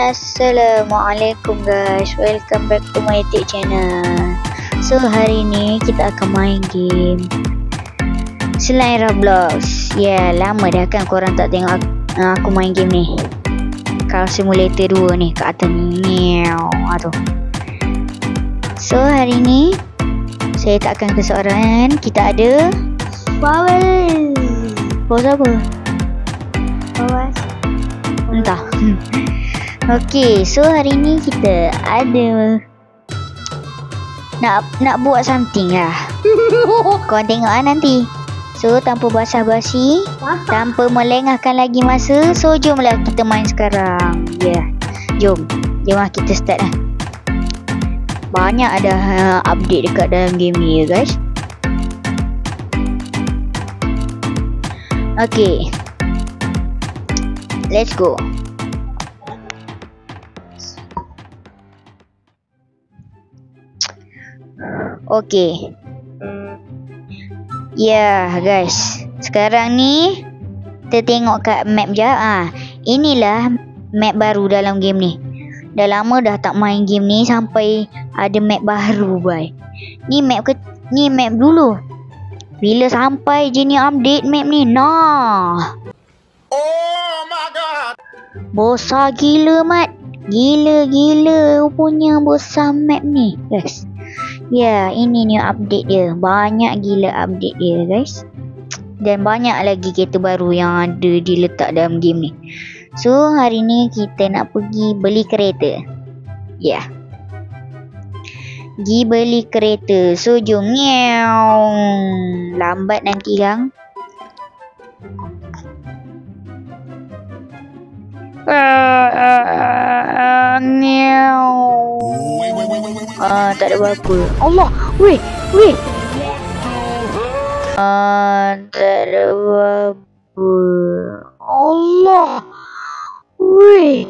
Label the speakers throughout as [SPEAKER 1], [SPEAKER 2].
[SPEAKER 1] Assalamualaikum guys, welcome back to my YouTube channel. So hari ni kita akan main game selain Roblox. Lama dah kan korang tak tengok aku main game ni. Car Simulator 2 ni kat atas ni. So hari ni saya tak akan keseorangan. Kita ada Bawel. Bos apa? Bawas. Entah. Okay, so hari ni kita ada nak buat something lah. Korang tengok lah nanti. So tanpa basa-basi, tanpa melengahkan lagi masa, so jomlah kita main sekarang. Jom lah kita start lah. Banyak ada update dekat dalam game ni ya guys. Okay, let's go. Okay. Guys, sekarang ni kita tengok kat map je. Inilah map baru dalam game ni. Dah lama dah tak main game ni sampai ada map baru boy. Ni map dulu. Bila sampai je ni update map ni. Nah.
[SPEAKER 2] Oh my god.
[SPEAKER 1] Besar gila mat. Gila punya besar map ni guys. Ini new update dia. Banyak gila update dia guys. Dan banyak lagi kereta baru yang ada diletak dalam game ni. So hari ni kita nak pergi beli kereta. Pergi beli kereta. So jom. Lambat nanti gang. Tak ada apa-apa. Allah, weh. Tak ada apa-apa. Allah, weh.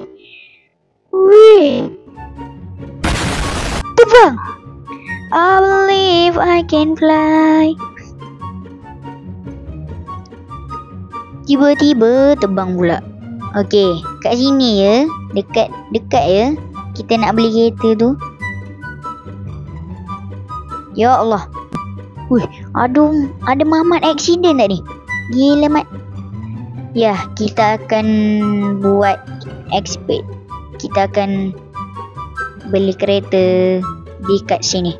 [SPEAKER 1] Terbang. I believe I can fly. Tiba-tiba terbang pula. Okay, kat sini ya. Dekat ya. Kita nak beli kereta tu. Ya Allah. Aduh, ada Mamat accident tak ni? Gila mat. Kita akan buat expert. Kita akan beli kereta dekat sini.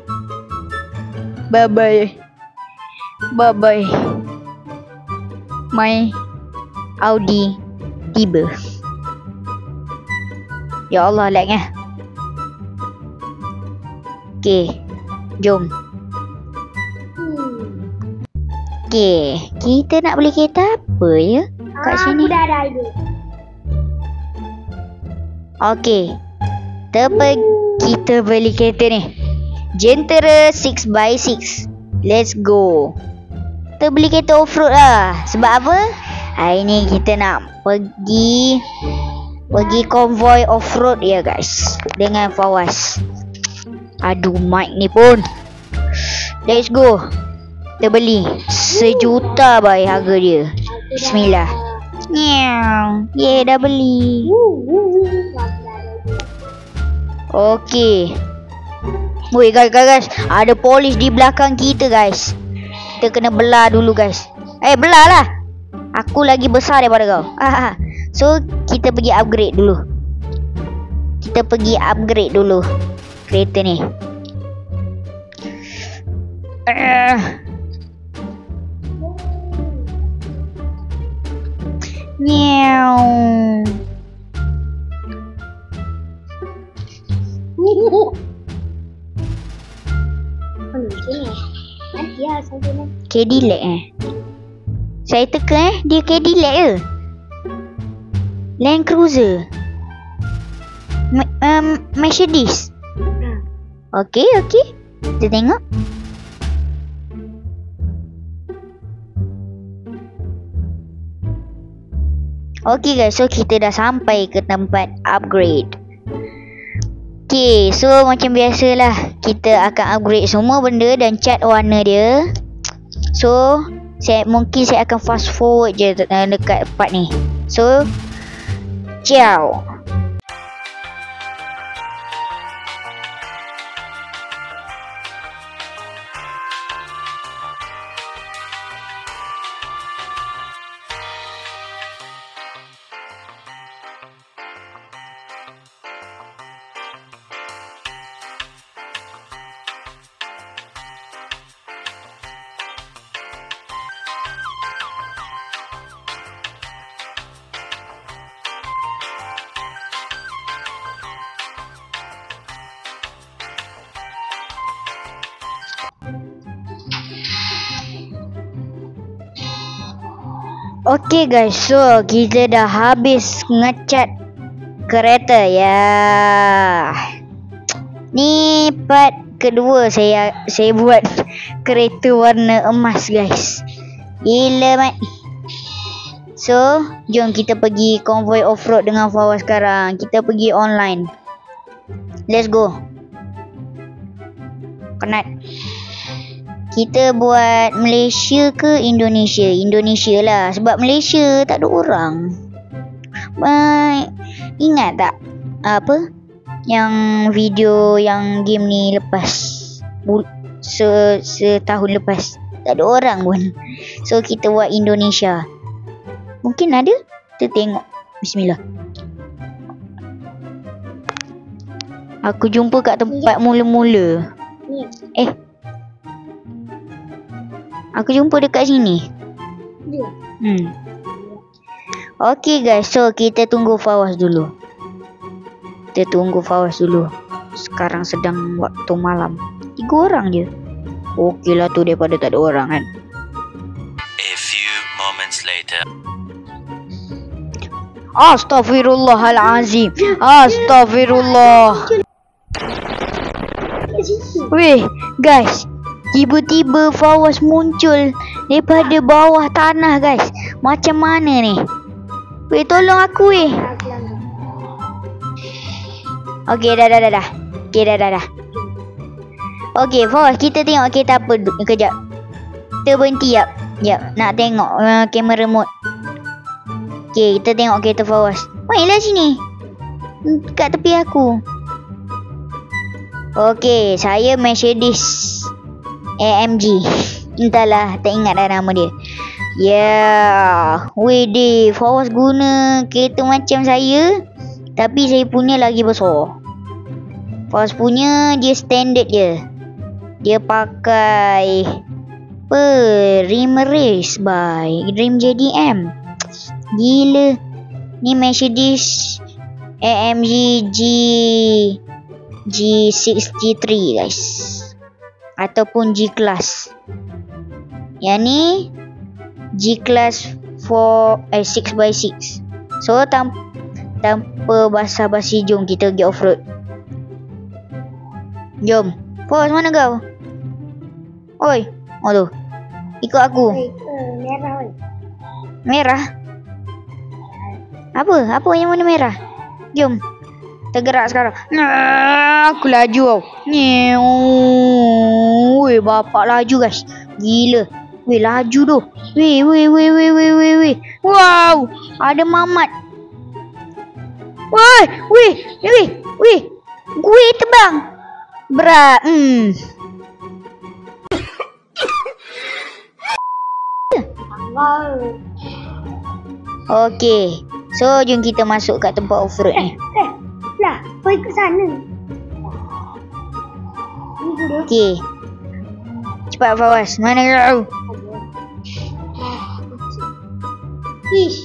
[SPEAKER 1] Bye bye. My Audi tiba. Ya Allah, lag lah. Okay, jom. Okay, kita nak beli kereta apa ya kat sini?
[SPEAKER 3] Dah ada idea.
[SPEAKER 1] Okay, kita beli kereta ni. Gentera 6x6. Let's go. Kita beli kereta off-road lah. Sebab apa? Hari ni kita nak pergi konvoi off-road ya guys. Dengan Fawaz. Aduh, mic ni pun. Let's go. Kita beli 1 juta bay harga dia. Bismillah. Dah beli. Okay. Woi guys, ada polis di belakang kita guys. Kita kena belah dulu guys. Belah lah. Aku lagi besar daripada kau. So kita pergi upgrade dulu. Kereta ni. Cadillac Saya teka dia Cadillac ke? Land Cruiser. Mercedes. Okay. Kita tengok. Okay guys, so kita dah sampai ke tempat upgrade. Okay, so macam biasalah, kita akan upgrade semua benda dan cat warna dia. So mungkin saya akan fast forward je dekat part ni. So ciao. Okay guys, so kita dah habis ngecat kereta ya. Ni part kedua saya buat kereta warna emas guys. Gila mat. So, jom kita pergi konvoi off-road dengan Fawaz sekarang. Kita pergi online. Let's go. Penat. Kita buat Malaysia ke Indonesia? Indonesia lah. Sebab Malaysia tak ada orang. Ingat tak? Apa? Yang video yang game ni lepas. Setahun lepas. Tak ada orang pun. So, kita buat Indonesia. Mungkin ada. Kita tengok. Bismillah. Aku jumpa kat tempat mula-mula. Aku jumpa dekat sini. Okay guys. So kita tunggu Fawaz dulu. Sekarang sedang waktu malam. 3 orang je. Okey lah tu daripada tak ada orang kan.
[SPEAKER 3] A few moments later.
[SPEAKER 1] Astaghfirullahalazim. Astaghfirullah. Weh guys, tiba-tiba Fawaz muncul daripada bawah tanah guys. Macam mana ni? Weh tolong aku weh. Okey dah. Okey dah. Okey Fawaz, kita tengok kereta apa kejap. Kita berhenti jap. Nak tengok kamera remote. Okey, kita tengok kereta Fawaz. Mainlah sini. Kat tepi aku. Okey, saya Mercedes AMG. Entahlah, tak ingat dah nama dia. Weh, Fawaz guna kereta macam saya, tapi saya punya lagi besar. Fawaz punya dia standard je. Dia pakai rim race rim JDM. Gila. Ni Mercedes AMG G63 guys. Ataupun G-Class. Yang ni G-Class 6x6. So tanpa basa-basi, jom kita pergi off-road. Jom. Fawaz, mana kau? Oi. Oh tu. Ikut aku.
[SPEAKER 4] Merah.
[SPEAKER 1] Merah? Apa yang warna merah? Jom. Tergerak sekarang. Aku laju tau. Weh, bapak laju guys. Gila. Weh, laju tu. Weh. Wow. Ada mamat. Weh. Gue terbang. Berat. Okey. So, jom kita masuk kat tempat off-road ni.
[SPEAKER 4] Lah, kau ikut sana.
[SPEAKER 1] Okey. Cepat Fawaz. Mana kau?
[SPEAKER 4] Ish.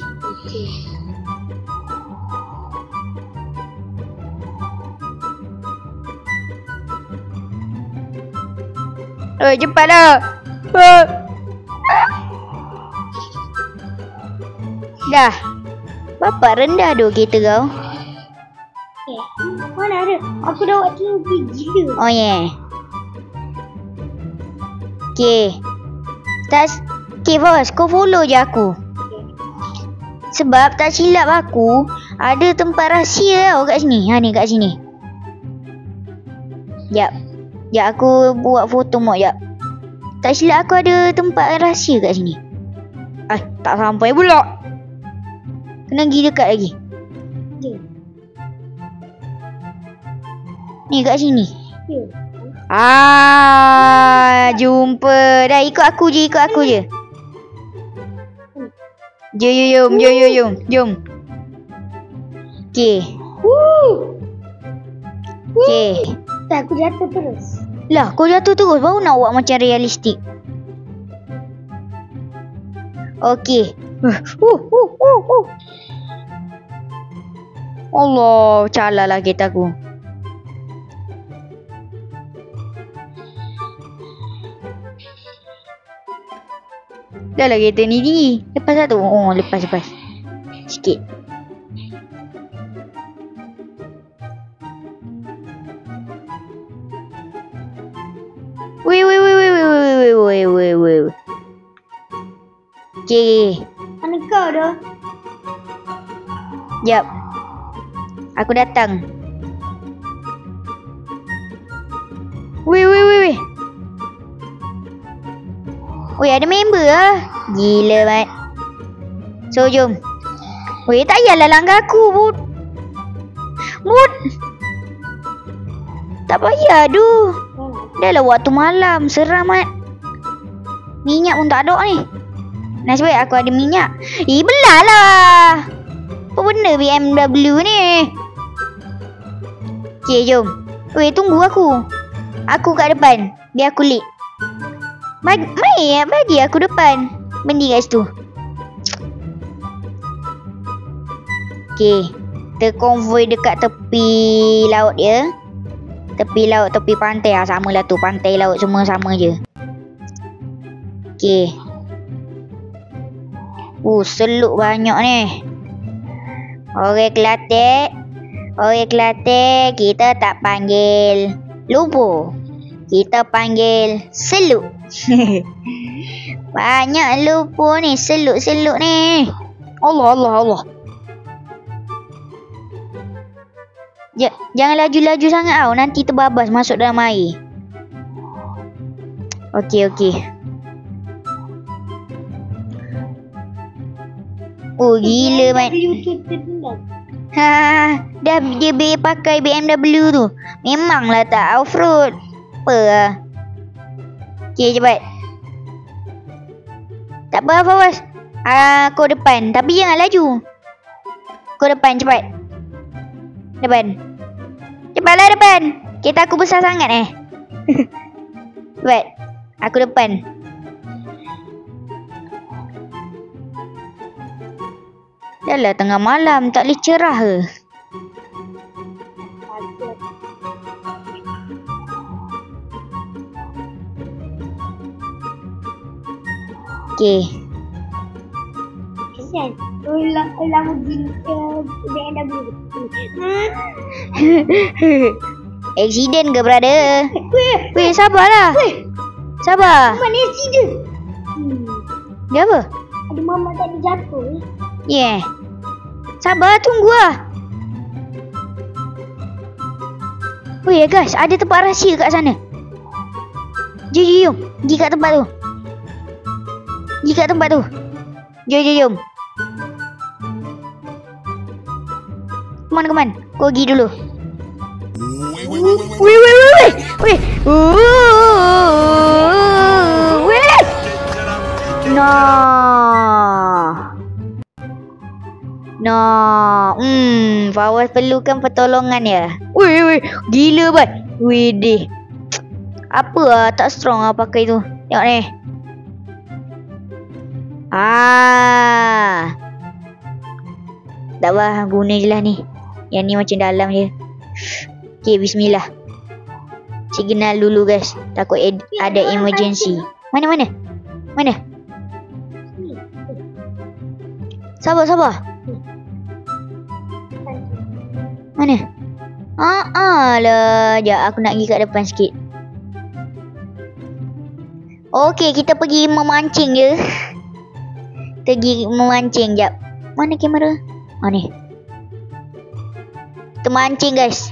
[SPEAKER 1] Cepatlah. Dah. Bapak rendah tu kereta kau.
[SPEAKER 4] Mana ada? Aku dah buat tinggi gila.
[SPEAKER 1] Oh yeah. Okay. Okay Fawaz, kau follow je aku. Sebab tak silap aku, ada tempat rahsia tau kat sini. Ni kat sini. Jap, aku buat foto mok jap. Tak silap aku ada tempat rahsia kat sini. Tak sampai pula. Kena pergi dekat lagi. Ni kat sini. Jumpa. Dah ikut aku je. Jom. Okey.
[SPEAKER 4] Tak, aku jatuh terus.
[SPEAKER 1] Lah, kau jatuh terus baru nak buat macam realistik. Okey. Allah, calalah kereta aku. Dah lah kereta ni tinggi. Lepas satu. Oh, lepas. Sikit. Weh. Okay.
[SPEAKER 4] Mana kau dah?
[SPEAKER 1] Jap. Aku datang. Weh. Weh, ada member lah. Gila, Mat. So, jom. Weh, tak payahlah langgar aku, Bud. Tak payah, aduh. Dah lah waktu malam. Seram, Mat. Minyak pun tak ada ni. Nasib baik aku ada minyak. Belah lah. Apa benda BMW ni? Okay, jom. Weh, tunggu aku. Aku kat depan. Biar aku lead. Bagi aku depan. Benda kat situ. Okay. Terkonvoi dekat tepi laut dia. Tepi laut, tepi pantai lah. Sama lah tu. Pantai, laut semua sama je. Okay. Seluk banyak ni. Orang Kelantan kita tak panggil lupo. Kita panggil seluk. Banyak lupo ni. Seluk ni. Allah. Jangan laju-laju sangat tau. Nanti terbabas masuk dalam air. Okey. Oh, gila, Mat. Dah dia pakai BMW tu. Memanglah tak off-road. Apa lah. Okay, cepat. Tak apa, Fawaz. Kau depan. Tapi jangan laju. Kau depan, cepat. Cepatlah depan. Kereta aku besar sangat Cepat. Aku depan. Dah lah tengah malam. Tak boleh cerah ke? Okay.
[SPEAKER 4] Kesian. Lamborghini BMW.
[SPEAKER 1] Accident ke, brother? Weh, sabarlah. Sabar.
[SPEAKER 4] Mana accident?
[SPEAKER 1] Dia apa?
[SPEAKER 4] Ada mama tadi jatuh.
[SPEAKER 1] Yeah. Sabar, tunggu lah. Weh, guys, ada tempat rahsia kat sana. Jom. Pergi kat tempat tu. Jom. Come on. Kau pergi dulu. Weh. No. Fawaz perlukan pertolongan ya. Weh. Gila, Bat. Weh deh. Apa lah tak strong lah pakai tu. Tengok ni. Tak apa, guna je lah ni. Yang ni macam dalam je. Okay, bismillah. Signal dulu, guys. Takut ada emergency. Mana? Sabar. Mana? Lah. Sekejap, aku nak pergi kat depan sikit. Okey, kita pergi memancing je. Sekejap. Mana kamera? Ni. Termancing, guys.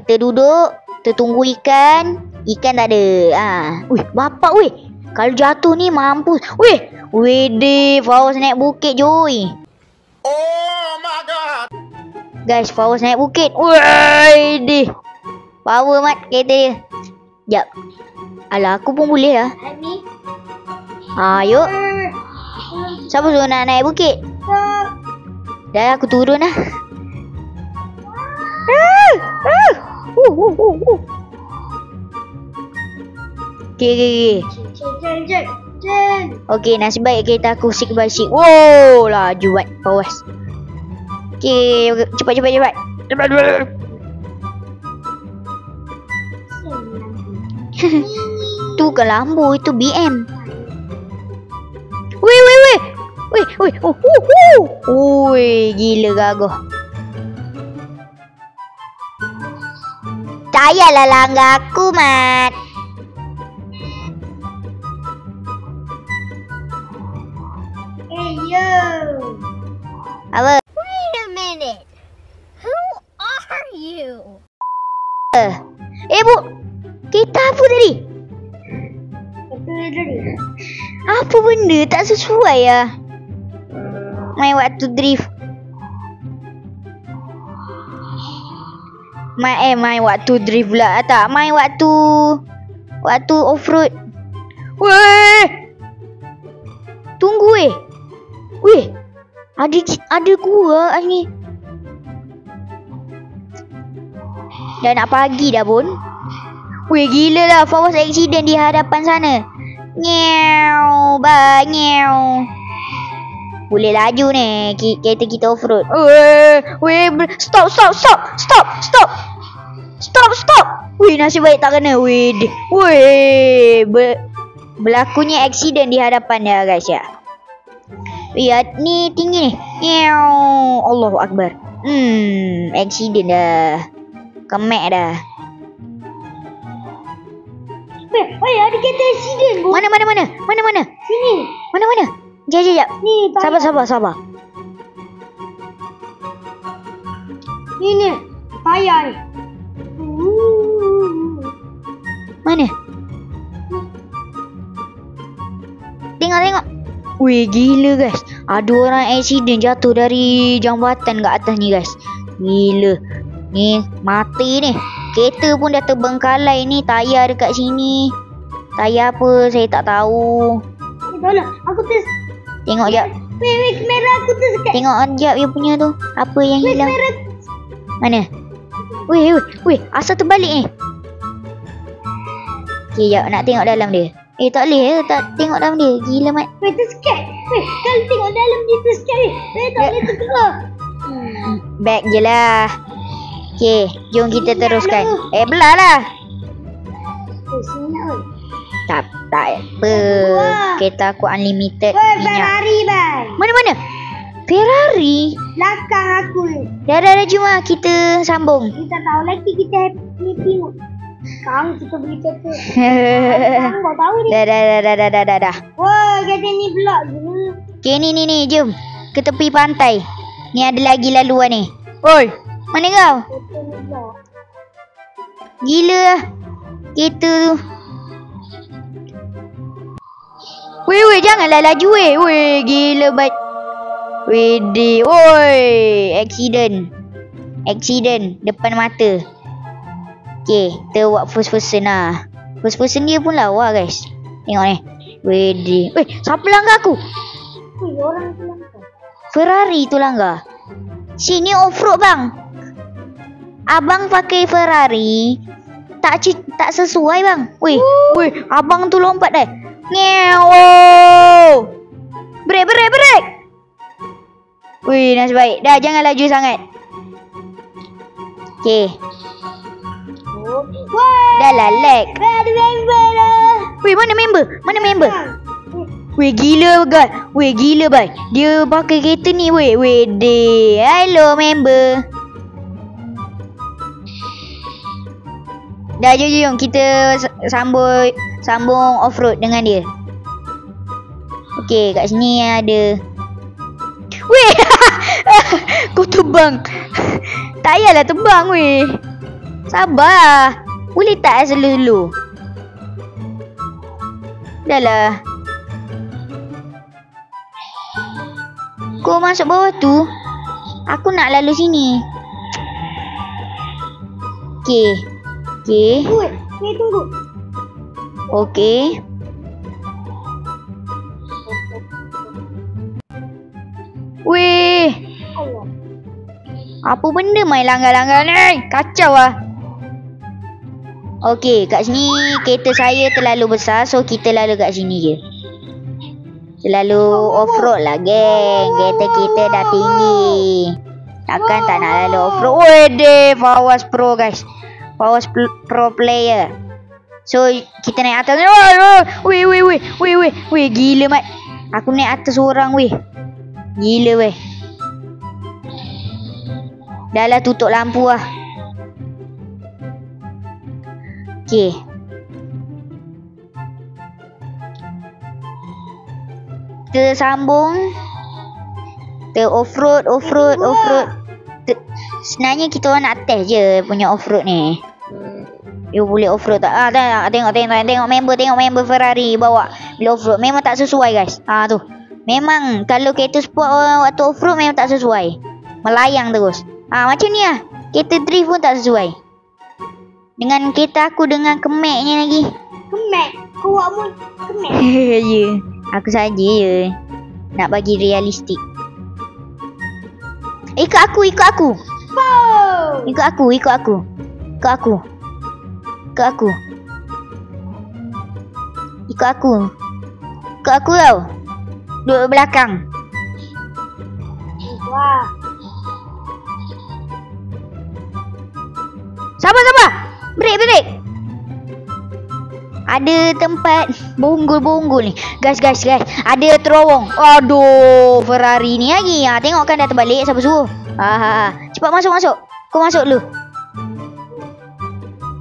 [SPEAKER 1] Terduduk. Tertunggu ikan. Ikan tak ada. Wih, bapak weh. Kalau jatuh ni mampus. Weh deh. Fawaz naik bukit, joy.
[SPEAKER 2] Oh my god.
[SPEAKER 1] Guys, Fawaz naik bukit. Weh deh. Power, Mat, kereta dia. Sekejap. Alah, aku pun boleh lah. Yuk. Siapa suruh nak naik bukit? Dah, aku turun lah. Okay. Okay, nasib baik kereta aku 6x6. Wow, laju buat Fawaz. Okay, cepat. Tu ke Lambo, itu BM. Weh, weh. Ui, gila gagah. Tak payahlah langgar aku, Mat.
[SPEAKER 4] Yo.
[SPEAKER 1] Apa?
[SPEAKER 5] Wait a minute. Who are you?
[SPEAKER 1] Bu. Kita apa tadi?
[SPEAKER 4] Betul tadi.
[SPEAKER 1] Apa benda tak sesuai lah. Main waktu drift. Main waktu drift pula. Tak, main waktu off-road. Weh. Tunggu weh. Weh. Ada gua ni. Dah nak pagi dah pun. Weh, gila lah. Fawaz accident di hadapan sana. Nyew. Nyau. Boleh laju ni. Kereta kita off-road. Weh. Stop. Weh, nasib baik tak kena. Weh. Berlakunya accident di hadapan dia, guys ya. Lihat ni tinggi ni. Nyew. Allahu Akbar. Accident dah. Kemek dah.
[SPEAKER 4] Weh, ada kereta accident bu.
[SPEAKER 1] Mana?
[SPEAKER 4] Sini.
[SPEAKER 1] Mana? Jap.
[SPEAKER 4] Ni,
[SPEAKER 1] Sabar.
[SPEAKER 4] Ni. Tayar ni.
[SPEAKER 1] Mana? Tengok. Wih, gila guys. Ada orang accident jatuh dari jambatan kat atas ni guys. Gila. Ni mati ni. Kereta pun dah terbengkalai ni. Tayar dekat sini. Tayar apa saya tak tahu.
[SPEAKER 4] Tolong, aku terus.
[SPEAKER 1] Tengok jap.
[SPEAKER 4] Weh, kamera aku terus kat.
[SPEAKER 1] Tengok jap dia punya tu. Apa yang
[SPEAKER 4] Weh,
[SPEAKER 1] hilang?
[SPEAKER 4] kamera.
[SPEAKER 1] Mana? Weh, asal terbalik ni. Okay, jap nak tengok dalam dia. Tak boleh tak tengok dalam dia. Gila mat.
[SPEAKER 4] Weh, tersekat. Weh, kalau tengok dalam dia tersekat weh. Weh, tak boleh terkeluar.
[SPEAKER 1] Back je lah. Okay, jom kita teruskan. Belah lah.
[SPEAKER 4] Weh, sini nak weh.
[SPEAKER 1] Tak apa.
[SPEAKER 4] Wah.
[SPEAKER 1] Kereta aku unlimited
[SPEAKER 4] Weh,
[SPEAKER 1] minyak.
[SPEAKER 4] Ferrari bang.
[SPEAKER 1] Mana? Ferrari?
[SPEAKER 4] Belakang aku weh.
[SPEAKER 1] Dah jom lah kita sambung.
[SPEAKER 4] Kita tahu lagi kita happy. Sekarang kita beli kereta. Sekarang kau tahu ni.
[SPEAKER 1] Dah.
[SPEAKER 4] Wah, kereta ni pula je.
[SPEAKER 1] Okay, ni, jom. Ke tepi pantai. Ni ada lagi laluan ni. Oi, mana kau?
[SPEAKER 4] Kereta ni pula.
[SPEAKER 1] Gila lah. Kereta tu. Weh, janganlah laju weh. Weh, gila baik. Weh, accident depan mata. Okay, kita buat first person lah. First person dia pun lawa guys. Tengok ni. Weh, siapa langgar aku?
[SPEAKER 4] Weh, orang tu langkah.
[SPEAKER 1] Ferrari tu langgar. Sini off-road bang. Abang pakai Ferrari. Tak sesuai bang. Weh, abang tu lompat dah. Nyew. Break. Wih, nasib baik. Dah, jangan laju sangat. Okay.
[SPEAKER 4] Wah,
[SPEAKER 1] Dah lah lag.
[SPEAKER 4] ada member dah.
[SPEAKER 1] Wih, mana member? Wih, gila guys. Wih, gila bye. Dia pakai kereta ni weh. Weh, hello member. Dah, jom kita sambung off-road dengan dia. Okay, kat sini ada. Weh, kau terbang. Tak payahlah terbang weh. Sabar. Boleh tak slow-slow? Dah lah. Kau masuk bawah tu. Aku nak lalu sini. Okay.
[SPEAKER 4] Weh, tunggu.
[SPEAKER 1] Okay. Weh.
[SPEAKER 4] Allah.
[SPEAKER 1] Apa benda main langgar-langgar ni? Kacau lah. Okey, kat sini kereta saya terlalu besar. So, kita lalu kat sini je. Terlalu off-road lah, geng. Kereta kita dah tinggi. Takkan tak nak lalu off-road. Wede, Fawaz Pro guys. Fawaz Pro player. So, kita naik atas. Weh, gila mat. Aku naik atas orang weh. Gila weh. Dah lah, tutup lampu lah. Okay. Kita sambung. Kita off-road. Sebenarnya kita orang nak test je punya off-road ni. You boleh off-road tak? Tengok member Ferrari bawa bila off-road. Memang tak sesuai guys. Tu. Memang kalau kereta sport waktu off-road memang tak sesuai. Melayang terus. Macam ni lah. Kereta drift pun tak sesuai. Dengan kereta aku dengan kemek-nya lagi.
[SPEAKER 4] Kemek. Kau pun kemek.
[SPEAKER 1] Ya. Aku saja je. Nak bagi realistik. Ikut aku. Ikut aku. Tau. Duduk belakang.
[SPEAKER 4] Wah.
[SPEAKER 1] Sabar. Break. Ada tempat bonggol ni. Guys. Ada terowong. Aduh, Ferrari ni lagi. Tengok kan dah terbalik. Siapa suruh? Cepat masuk. Kau masuk dulu.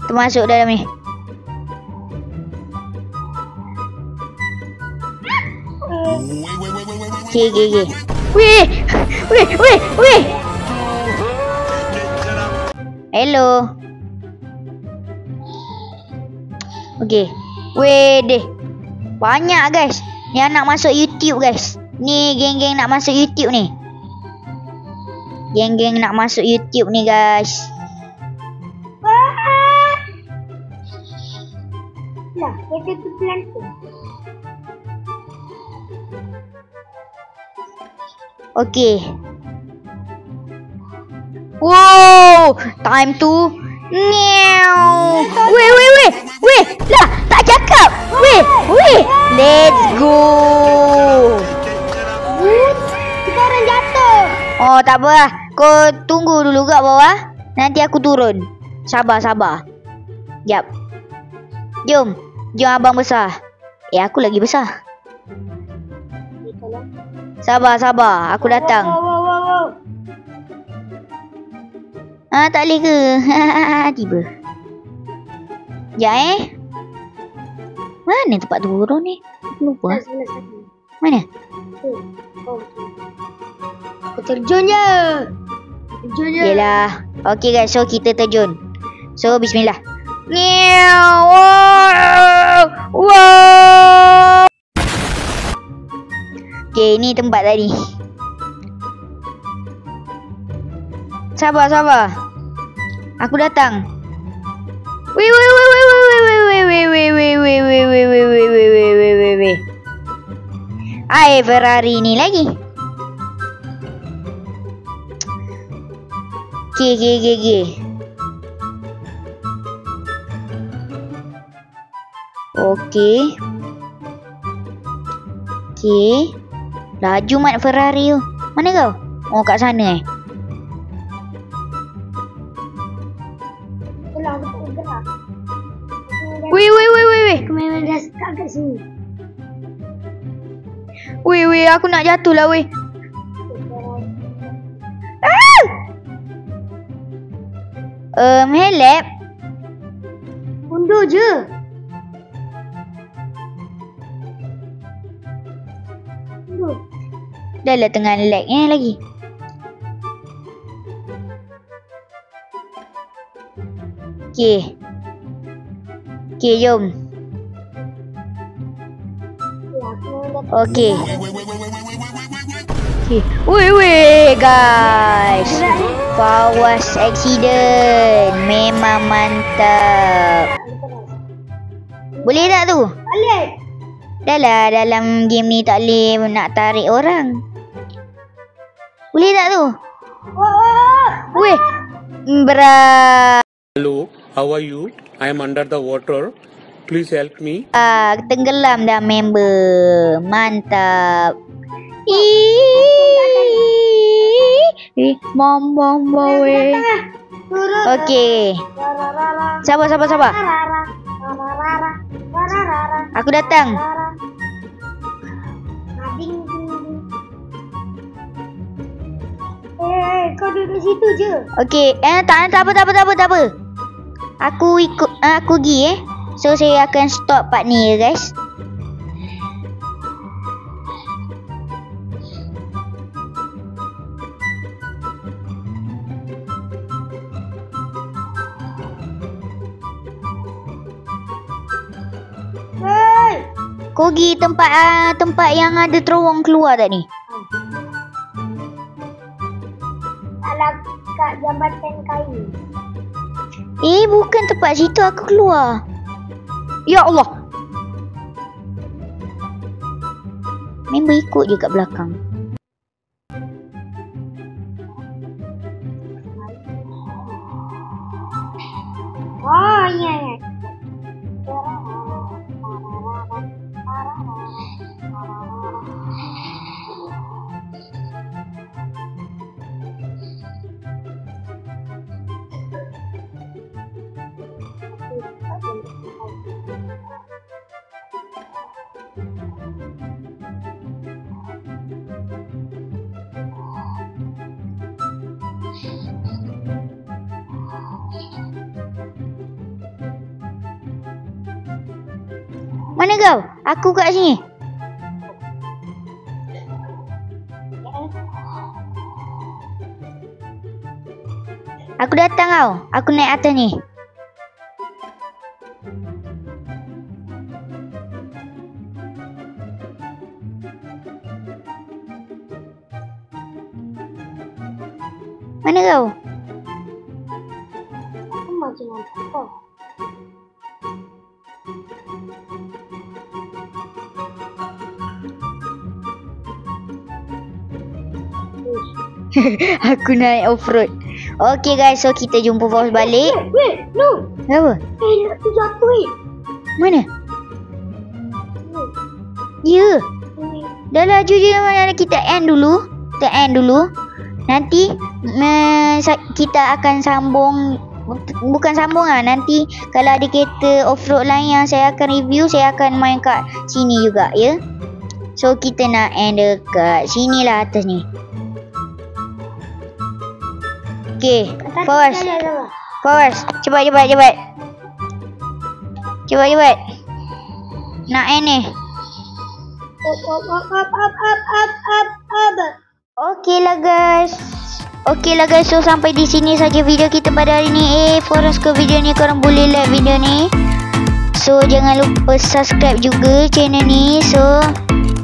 [SPEAKER 1] Termasuk dalam ni. Okay. Weh. Hello. Okay. Weh deh. Banyak guys. Yang nak masuk YouTube guys. Ni geng-geng nak masuk YouTube ni. Guys.
[SPEAKER 4] Lah, kereta tu pelantik.
[SPEAKER 1] Okay. Wow. Time to Meow. Weh. Lah, tak cakap. Weh. Let's go.
[SPEAKER 4] Kita orang jatuh.
[SPEAKER 1] Oh, tak apa lah. Kau tunggu dulu kat bawah. Nanti aku turun. Sabar. Jap. Jom abang besar. Aku lagi besar. Sabar. Aku datang.
[SPEAKER 4] Wow.
[SPEAKER 1] Tak boleh ke? Tiba. Sekejap Mana tempat turun ni? Aku lupa. Mana?
[SPEAKER 4] Aku terjun je.
[SPEAKER 1] Yelah. Okay guys, so kita terjun. So bismillah. Wow. Okay, ni tempat tadi. Sabar. Aku datang. Weh. Ferrari ni lagi. Okay. Okay. Laju mat Ferrari tu. Mana kau? Oh, kat sana
[SPEAKER 4] Itulah aku tak gerak.
[SPEAKER 1] Weh.
[SPEAKER 4] Aku memang dah stuck kat sini.
[SPEAKER 1] Weh, aku nak jatuh lah weh. Help.
[SPEAKER 4] Undur je.
[SPEAKER 1] Dah lah tengah lag lagi. Okay, jom. Okay. Weh guys. Fawas accident. Memang mantap. Boleh tak tu?
[SPEAKER 4] Boleh.
[SPEAKER 1] Dah lah, dalam game ni tak boleh nak tarik orang. Boleh tak tu? Weh. Berat.
[SPEAKER 6] Hello, how are you? I am under the water. Please help me.
[SPEAKER 1] Tenggelam dah member. Mantap. Mama weh. Okay. Sabar. Aku datang.
[SPEAKER 4] kau duduk situ je.
[SPEAKER 1] Okey, tak apa. Aku pergi So saya akan stop part ni ya guys.
[SPEAKER 4] Hei.
[SPEAKER 1] Kau pergi tempat yang ada terowong keluar tak ni?
[SPEAKER 4] Alah kat jambatan kayu.
[SPEAKER 1] Bukan tempat situ aku keluar. Ya Allah. Member ikut je kat belakang.
[SPEAKER 4] Oh, ya.
[SPEAKER 1] Mana kau? Aku kat sini. Aku datang kau. Aku naik atas ni. Mana kau?
[SPEAKER 4] Aku macam apa?
[SPEAKER 1] Aku naik off-road. Okay guys, so kita jumpa Paus balik.
[SPEAKER 4] Wait, no.
[SPEAKER 1] Apa?
[SPEAKER 4] Nak tu jatuh.
[SPEAKER 1] Mana? Ya. Dah laju je, kita end dulu. Nanti kita akan sambung. Bukan sambung lah. Nanti kalau ada kereta off-road lain yang saya akan review, saya akan main kat sini juga ya. So kita nak end dekat sini lah atas ni. Okay, Paus. Cepat. Nak end ni. Okay lah guys. So sampai di sini saja video kita pada hari ni. For suka video ni, korang boleh like video ni. So jangan lupa subscribe juga channel ni. So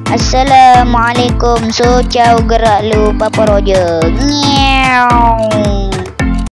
[SPEAKER 1] Assalamualaikum. So ciao, gerak lu Papa Roger. Nyew.